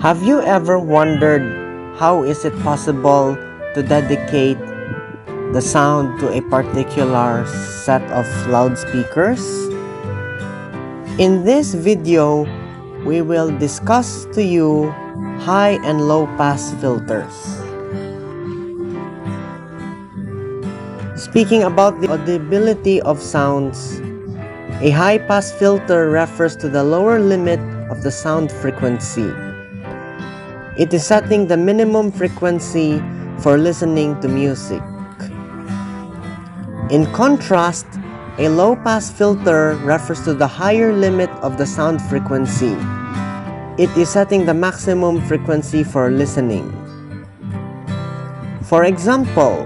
Have you ever wondered how is it possible to dedicate the sound to a particular set of loudspeakers? In this video, we will discuss to you high and low pass filters. Speaking about the audibility of sounds, a high pass filter refers to the lower limit of the sound frequency. It is setting the minimum frequency for listening to music. In contrast, a low-pass filter refers to the higher limit of the sound frequency. It is setting the maximum frequency for listening. For example,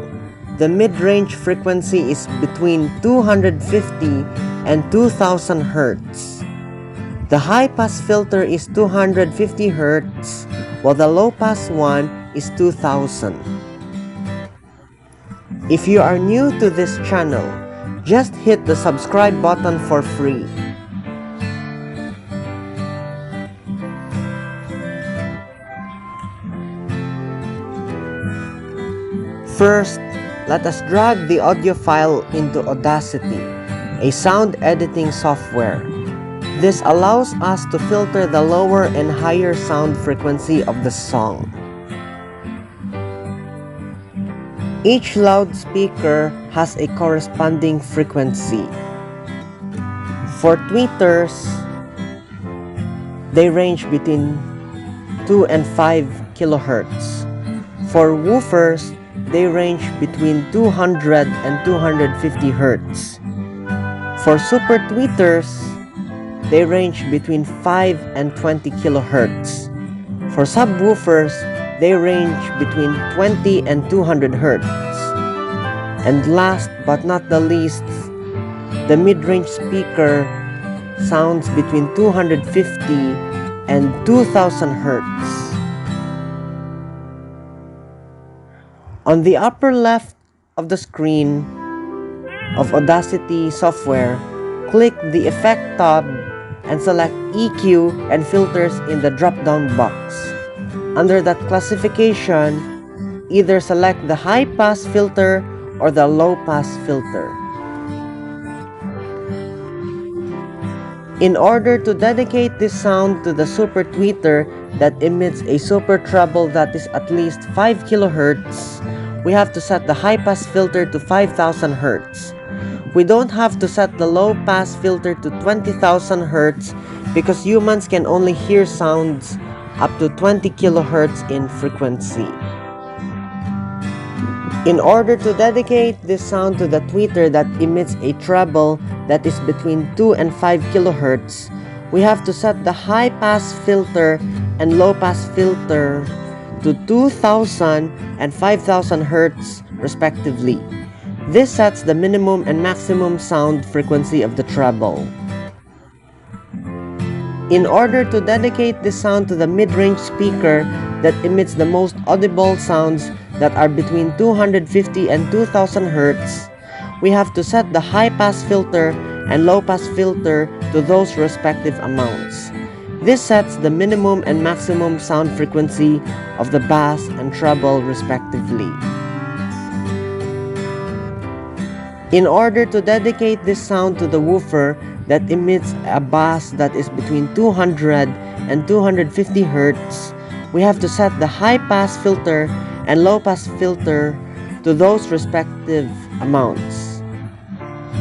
the mid-range frequency is between 250 and 2000 Hz. The high-pass filter is 250 Hz, while the low-pass one is 2000. If you are new to this channel, just hit the subscribe button for free. First, let us drag the audio file into Audacity, a sound editing software. This allows us to filter the lower and higher sound frequency of the song. Each loudspeaker has a corresponding frequency. For tweeters, they range between 2 and 5 kHz. For woofers, they range between 200 and 250 Hz. For super tweeters, they range between 5 and 20 kHz. For subwoofers, they range between 20 and 200 Hz. And last but not the least, the mid-range speaker sounds between 250 and 2000 Hz. On the upper left of the screen of Audacity software, click the Effect tab and select EQ and Filters in the drop-down box. Under that classification, either select the high-pass filter or the low-pass filter. In order to dedicate this sound to the super tweeter that emits a super treble that is at least 5 kHz, we have to set the high-pass filter to 5000 Hz. We don't have to set the low-pass filter to 20,000 Hz because humans can only hear sounds up to 20 kHz in frequency. In order to dedicate this sound to the tweeter that emits a treble that is between 2 and 5 kHz, we have to set the high-pass filter and low-pass filter to 2000 and 5000 Hz respectively. This sets the minimum and maximum sound frequency of the treble. In order to dedicate this sound to the mid-range speaker that emits the most audible sounds that are between 250 and 2000 Hz, we have to set the high-pass filter and low-pass filter to those respective amounts. This sets the minimum and maximum sound frequency of the bass and treble respectively. In order to dedicate this sound to the woofer that emits a bass that is between 200 and 250 Hz, we have to set the high-pass filter and low-pass filter to those respective amounts.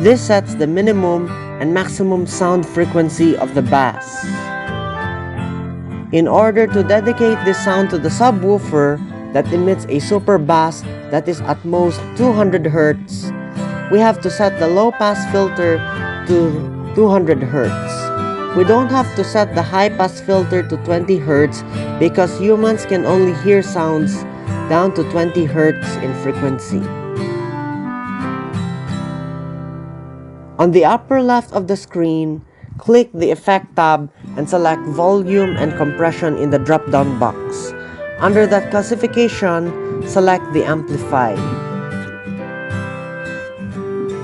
This sets the minimum and maximum sound frequency of the bass. In order to dedicate this sound to the subwoofer that emits a super bass that is at most 200 Hz, we have to set the low-pass filter to 200 Hz. We don't have to set the high-pass filter to 20 Hz because humans can only hear sounds down to 20 Hz in frequency. On the upper left of the screen, click the Effect tab and select Volume and Compression in the drop-down box. Under that classification, select the Amplify.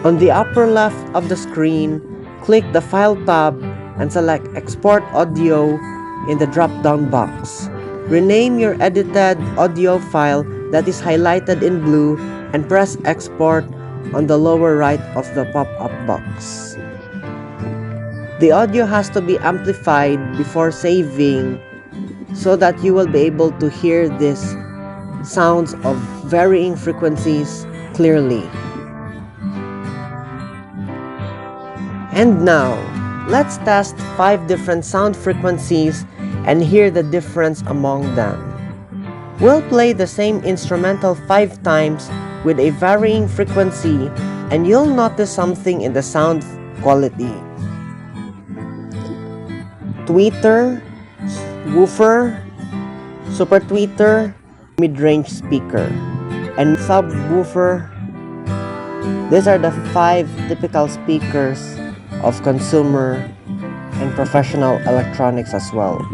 On the upper left of the screen, click the File tab and select Export Audio in the drop-down box. Rename your edited audio file that is highlighted in blue and press export on the lower right of the pop-up box. The audio has to be amplified before saving so that you will be able to hear these sounds of varying frequencies clearly. And now, let's test 5 different sound frequencies and hear the difference among them. We'll play the same instrumental 5 times with a varying frequency and you'll notice something in the sound quality. Tweeter, woofer, super-tweeter, mid-range speaker, and subwoofer. These are the 5 typical speakers of consumer and professional electronics as well.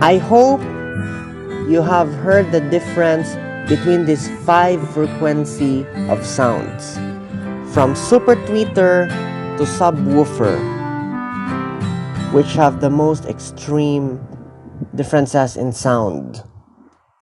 I hope you have heard the difference between these 5 frequency of sounds, from super tweeter to subwoofer, which have the most extreme differences in sound.